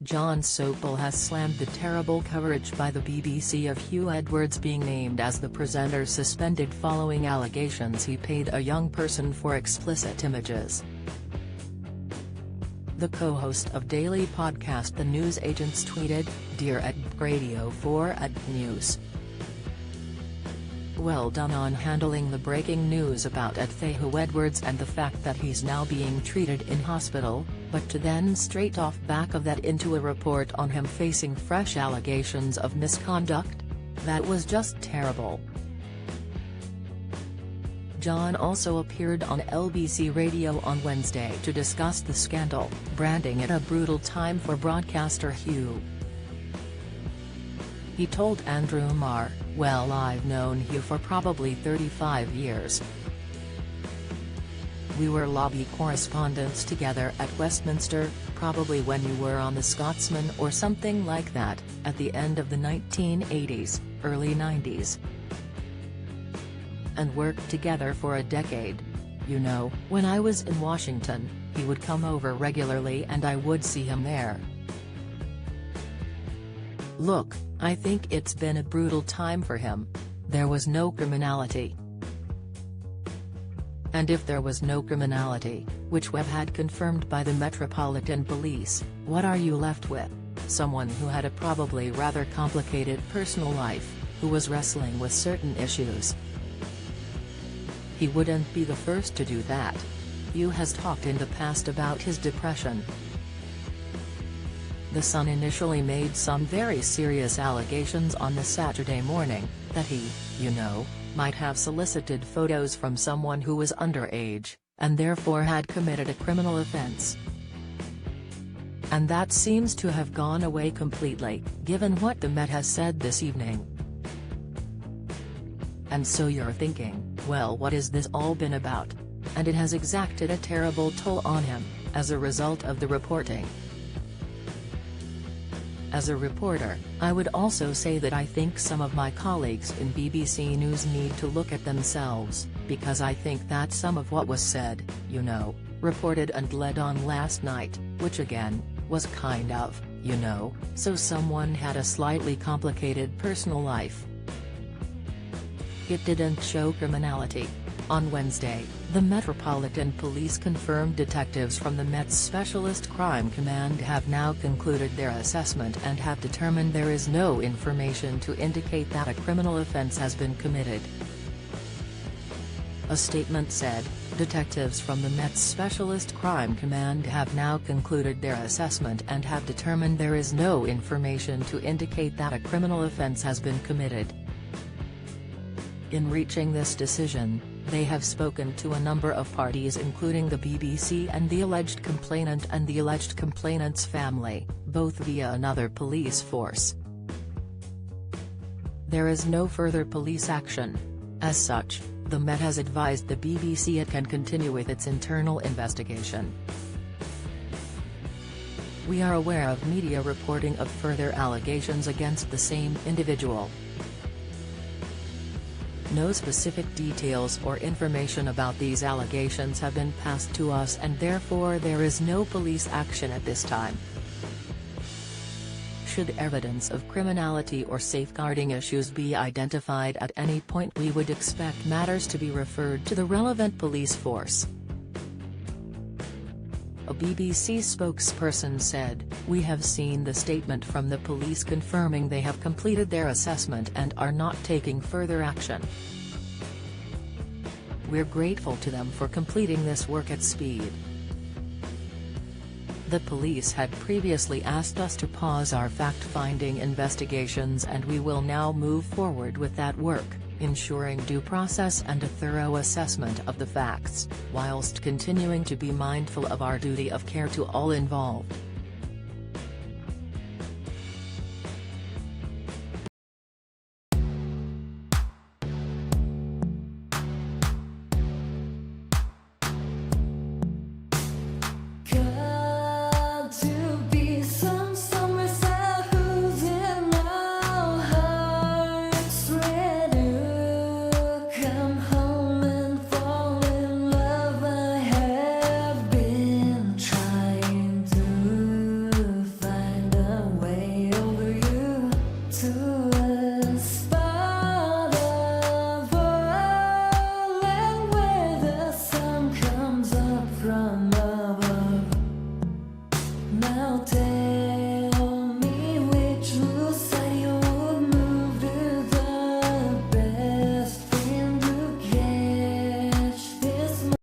Jon Sopel has slammed the terrible coverage by the BBC of Huw Edwards being named as the presenter suspended following allegations he paid a young person for explicit images. The co-host of daily podcast The News Agents tweeted, "Dear Radio 4 News. Well done on handling the breaking news about Huw Edwards and the fact that he's now being treated in hospital, but to then straight off back of that into a report on him facing fresh allegations of misconduct? That was just terrible." Jon also appeared on LBC Radio on Wednesday to discuss the scandal, branding it a brutal time for broadcaster Huw. He told Andrew Marr, "Well, I've known Huw for probably 35 years. We were lobby correspondents together at Westminster, probably when you were on The Scotsman or something like that, at the end of the 1980s, early 90s. And worked together for a decade. You know, when I was in Washington, he would come over regularly and I would see him there. Look, I think it's been a brutal time for him. There was no criminality. And if there was no criminality, which we've had confirmed by the Metropolitan Police, what are you left with? Someone who had a probably rather complicated personal life, who was wrestling with certain issues. He wouldn't be the first to do that. Huw has talked in the past about his depression. The Sun initially made some very serious allegations on the Saturday morning, that he, you know, might have solicited photos from someone who was underage, and therefore had committed a criminal offense. And that seems to have gone away completely, given what the Met has said this evening. And so you're thinking, well, what has this all been about? And it has exacted a terrible toll on him, as a result of the reporting. As a reporter, I would also say that I think some of my colleagues in BBC News need to look at themselves, because I think that some of what was said, you know, reported and led on last night, which again, was kind of, you know, so someone had a slightly complicated personal life. It didn't show criminality." On Wednesday, the Metropolitan Police confirmed detectives from the Met's Specialist Crime Command have now concluded their assessment and have determined there is no information to indicate that a criminal offence has been committed. A statement said, "Detectives from the Met's Specialist Crime Command have now concluded their assessment and have determined there is no information to indicate that a criminal offence has been committed." In reaching this decision, they have spoken to a number of parties including the BBC and the alleged complainant and the alleged complainant's family, both via another police force. There is no further police action. As such, the Met has advised the BBC it can continue with its internal investigation. "We are aware of media reporting of further allegations against the same individual. No specific details or information about these allegations have been passed to us and therefore there is no police action at this time. Should evidence of criminality or safeguarding issues be identified at any point, we would expect matters to be referred to the relevant police force." A BBC spokesperson said, "We have seen the statement from the police confirming they have completed their assessment and are not taking further action. We're grateful to them for completing this work at speed." The police had previously asked us to pause our fact-finding investigations and we will now move forward with that work, ensuring due process and a thorough assessment of the facts, whilst continuing to be mindful of our duty of care to all involved.